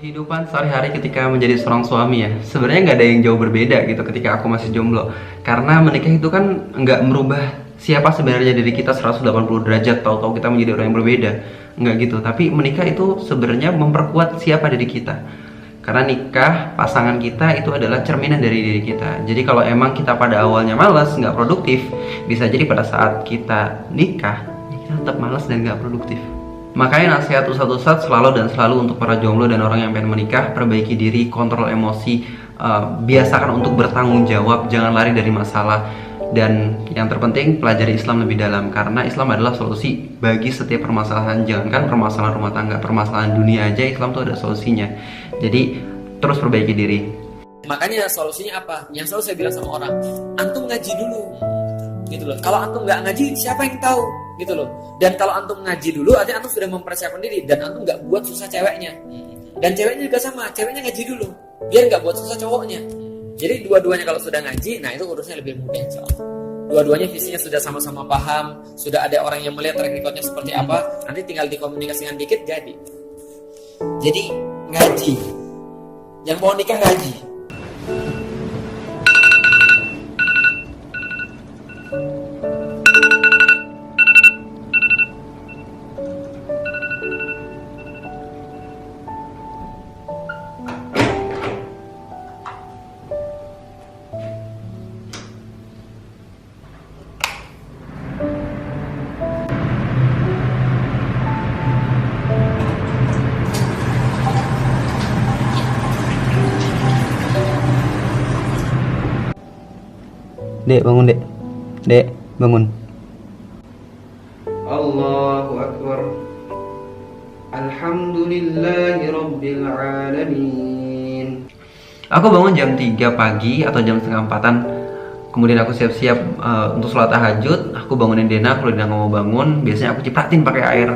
Kehidupan sehari-hari ketika menjadi seorang suami ya, sebenarnya nggak ada yang jauh berbeda gitu ketika aku masih jomblo. Karena menikah itu kan nggak merubah siapa sebenarnya diri kita 180 derajat, tahu-tahu kita menjadi orang yang berbeda. Nggak gitu, tapi menikah itu sebenarnya memperkuat siapa diri kita. Karena nikah, pasangan kita itu adalah cerminan dari diri kita. Jadi kalau emang kita pada awalnya malas, nggak produktif, bisa jadi pada saat kita nikah, ya kita tetap malas dan nggak produktif. Makanya nasihat Ustadz selalu dan selalu untuk para jomblo dan orang yang pengen menikah, perbaiki diri, kontrol emosi, biasakan untuk bertanggung jawab, jangan lari dari masalah. Dan yang terpenting, pelajari Islam lebih dalam, karena Islam adalah solusi bagi setiap permasalahan. Jangankan permasalahan rumah tangga, permasalahan dunia aja Islam tuh ada solusinya. Jadi terus perbaiki diri. Makanya solusinya apa? Yang selalu saya bilang sama orang, antum ngaji dulu, gitu loh. Kalau antum nggak ngaji, siapa yang tahu, gitu loh. Dan kalau antum ngaji dulu, artinya antum sudah mempersiapkan diri, dan antum nggak buat susah ceweknya. Dan ceweknya juga sama, ceweknya ngaji dulu, biar nggak buat susah cowoknya. Jadi dua-duanya kalau sudah ngaji, nah itu urusnya lebih mudah, insyaallah. Dua-duanya visinya sudah sama-sama paham, sudah ada orang yang melihat track recordnya seperti apa, nanti tinggal dikomunikasikan dikit jadi. Jadi ngaji, yang mau nikah ngaji. Dek, bangun dek. Dek, bangun. Allahu Akbar. Alhamdulillahi Rabbil Alamin. Aku bangun jam 3 pagi atau jam setengah 4-an. Kemudian aku siap-siap untuk sholat tahajud. Aku bangunin Dena, kalau Dena nggak mau bangun, biasanya aku cipratin pakai air.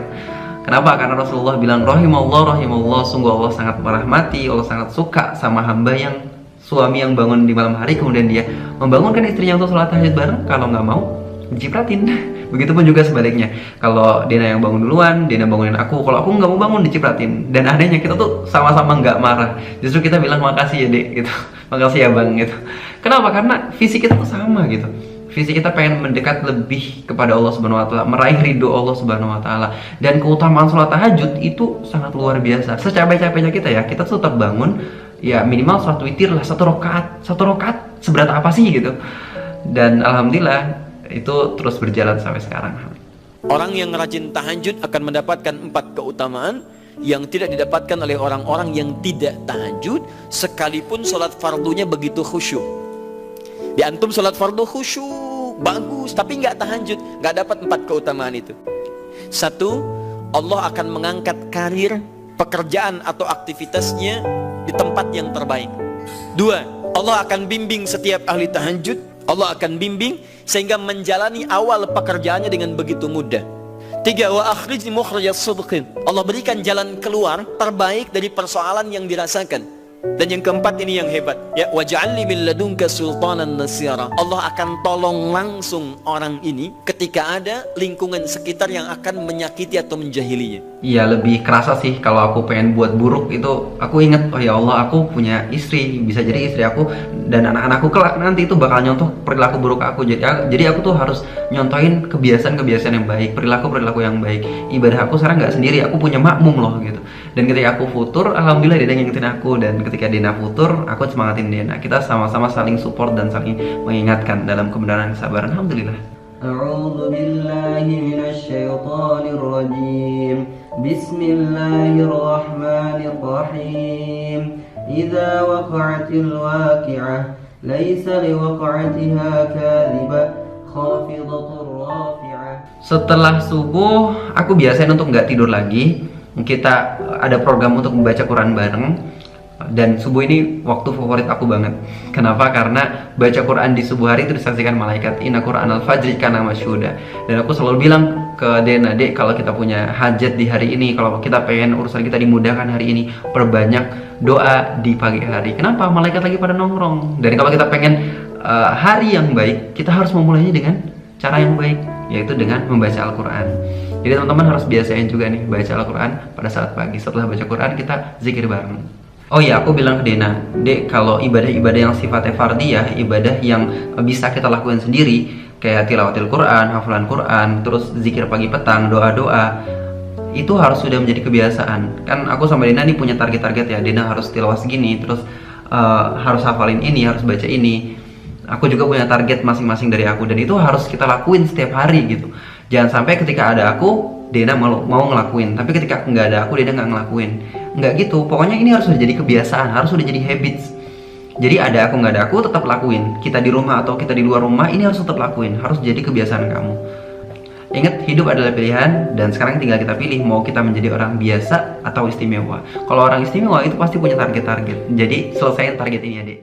Kenapa? Karena Rasulullah bilang, rahimallah, rahimallah, sungguh Allah sangat merahmati, Allah sangat suka sama hamba yang suami yang bangun di malam hari kemudian dia membangunkan istrinya untuk sholat tahajud bareng. Kalau nggak mau, dicipratin. Begitupun juga sebaliknya, kalau Dena yang bangun duluan, Dena bangunin aku. Kalau aku nggak mau bangun, dicipratin. Dan adanya kita tuh sama-sama nggak marah, justru kita bilang makasih ya dek gitu, makasih ya bang gitu. Kenapa? Karena visi kita tuh sama gitu. Visi kita pengen mendekat lebih kepada Allah Subhanahu wa taala, meraih ridho Allah Subhanahu wa taala. Dan keutamaan sholat tahajud itu sangat luar biasa. Secapek-capeknya kita ya, kita tuh tetap bangun ya minimal sholat witir lah, satu rakaat seberat apa sih gitu. Dan alhamdulillah itu terus berjalan sampai sekarang. Orang yang rajin tahajud akan mendapatkan 4 keutamaan yang tidak didapatkan oleh orang-orang yang tidak tahajud, sekalipun sholat fardunya begitu khusyuk. Di antum sholat fardu khusyuk, bagus, tapi nggak tahajud, nggak dapat 4 keutamaan itu. 1, Allah akan mengangkat karir, pekerjaan atau aktivitasnya di tempat yang terbaik. 2, Allah akan bimbing setiap ahli tahajud. Allah akan bimbing sehingga menjalani awal pekerjaannya dengan begitu mudah. 3, wa akhrijni mukhrajas sidqin. Allah berikan jalan keluar terbaik dari persoalan yang dirasakan. Dan yang keempat ini yang hebat, ya, waj'alni min ladunka sultanan nasira. Allah akan tolong langsung orang ini ketika ada lingkungan sekitar yang akan menyakiti atau menjahilinya. Iya, lebih kerasa sih kalau aku pengen buat buruk itu, aku ingat, oh ya Allah, aku punya istri, bisa jadi istri aku dan anak-anakku kelak nanti itu bakal nyontoh perilaku buruk aku. Jadi aku tuh harus nyontohin kebiasaan-kebiasaan yang baik, perilaku yang baik. Ibadah aku sekarang nggak sendiri, aku punya makmum loh gitu. Dan ketika aku futur, alhamdulillah Dena ngingetin aku, dan ketika Dena futur, aku semangatin Dena. Kita sama-sama saling support dan saling mengingatkan dalam kebenaran dan kesabaran. Alhamdulillah. A'udzu billahi minasyaitonir rajim. Bismillahirrahmanirrahim. Idza waqa'atil waqi'ah, laisa liwaqa'atiha kadhibah, khafidatur rafi'ah. Setelah subuh, aku biasain untuk nggak tidur lagi. Kita ada program untuk membaca Quran bareng, dan subuh ini waktu favorit aku banget. Kenapa? Karena baca Quran di subuh hari itu disaksikan malaikat. Inna Qur'anal fajri kana masyhuda. Dan aku selalu bilang ke Dena, dek, kalau kita punya hajat di hari ini, kalau kita pengen urusan kita dimudahkan hari ini, perbanyak doa di pagi hari. Kenapa? Malaikat lagi pada nongkrong. Dan kalau kita pengen hari yang baik, kita harus memulainya dengan cara yang baik, yaitu dengan membaca Al-Quran. Jadi teman-teman harus biasain juga nih baca Al-Quran pada saat pagi. Setelah baca Quran kita zikir bareng. Oh iya, aku bilang ke Dena, Dek, kalau ibadah-ibadah yang sifatnya fardiyah, ibadah yang bisa kita lakuin sendiri, kayak tilawatil Quran, hafalan Quran, terus zikir pagi petang, doa-doa, itu harus sudah menjadi kebiasaan. Kan aku sama Dena nih punya target-target ya, Dena harus tilawah segini, terus harus hafalin ini, harus baca ini. Aku juga punya target masing-masing dari aku, dan itu harus kita lakuin setiap hari gitu. Jangan sampai ketika ada aku, Dena mau ngelakuin, tapi ketika nggak ada aku, Dena nggak ngelakuin. Nggak gitu, pokoknya ini harus sudah jadi kebiasaan, harus sudah jadi habits. Jadi ada aku nggak ada aku, tetap lakuin. Kita di rumah atau kita di luar rumah, ini harus tetap lakuin, harus jadi kebiasaan kamu. Ingat, hidup adalah pilihan, dan sekarang tinggal kita pilih mau kita menjadi orang biasa atau istimewa. Kalau orang istimewa itu pasti punya target-target. Jadi selesaiin target ini ya, Dek.